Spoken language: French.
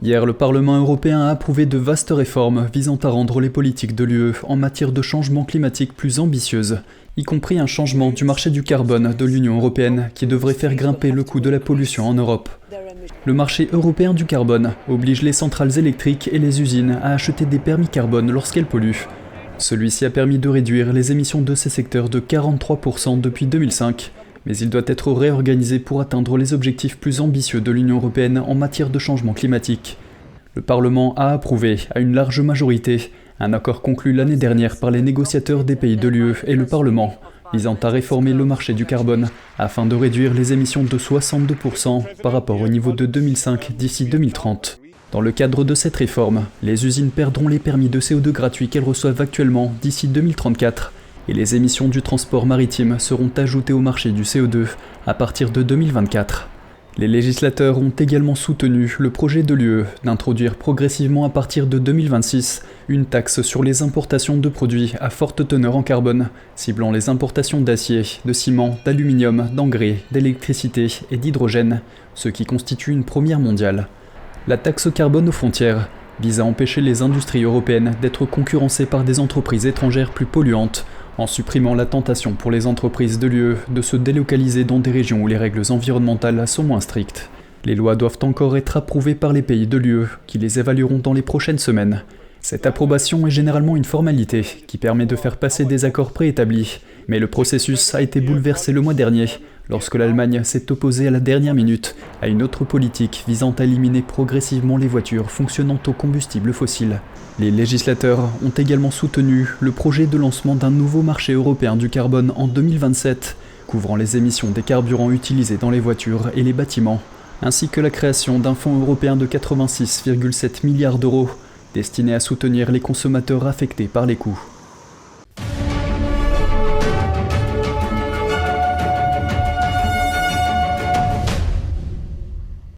Hier, le Parlement européen a approuvé de vastes réformes visant à rendre les politiques de l'UE en matière de changement climatique plus ambitieuses, y compris un changement du marché du carbone de l'Union européenne qui devrait faire grimper le coût de la pollution en Europe. Le marché européen du carbone oblige les centrales électriques et les usines à acheter des permis carbone lorsqu'elles polluent. Celui-ci a permis de réduire les émissions de ces secteurs de 43% depuis 2005, mais il doit être réorganisé pour atteindre les objectifs plus ambitieux de l'Union européenne en matière de changement climatique. Le Parlement a approuvé, à une large majorité, un accord conclu l'année dernière par les négociateurs des pays de l'UE et le Parlement, visant à réformer le marché du carbone afin de réduire les émissions de 62% par rapport au niveau de 2005 d'ici 2030. Dans le cadre de cette réforme, les usines perdront les permis de CO2 gratuits qu'elles reçoivent actuellement d'ici 2034 et les émissions du transport maritime seront ajoutées au marché du CO2 à partir de 2024. Les législateurs ont également soutenu le projet de l'UE d'introduire progressivement à partir de 2026 une taxe sur les importations de produits à forte teneur en carbone, ciblant les importations d'acier, de ciment, d'aluminium, d'engrais, d'électricité et d'hydrogène, ce qui constitue une première mondiale. La taxe carbone aux frontières vise à empêcher les industries européennes d'être concurrencées par des entreprises étrangères plus polluantes, en supprimant la tentation pour les entreprises de l'UE de se délocaliser dans des régions où les règles environnementales sont moins strictes. Les lois doivent encore être approuvées par les pays de l'UE, qui les évalueront dans les prochaines semaines. Cette approbation est généralement une formalité qui permet de faire passer des accords préétablis, mais le processus a été bouleversé le mois dernier, lorsque l'Allemagne s'est opposée à la dernière minute à une autre politique visant à éliminer progressivement les voitures fonctionnant au combustible fossile. Les législateurs ont également soutenu le projet de lancement d'un nouveau marché européen du carbone en 2027, couvrant les émissions des carburants utilisés dans les voitures et les bâtiments, ainsi que la création d'un fonds européen de 86,7 milliards d'euros, destiné à soutenir les consommateurs affectés par les coûts.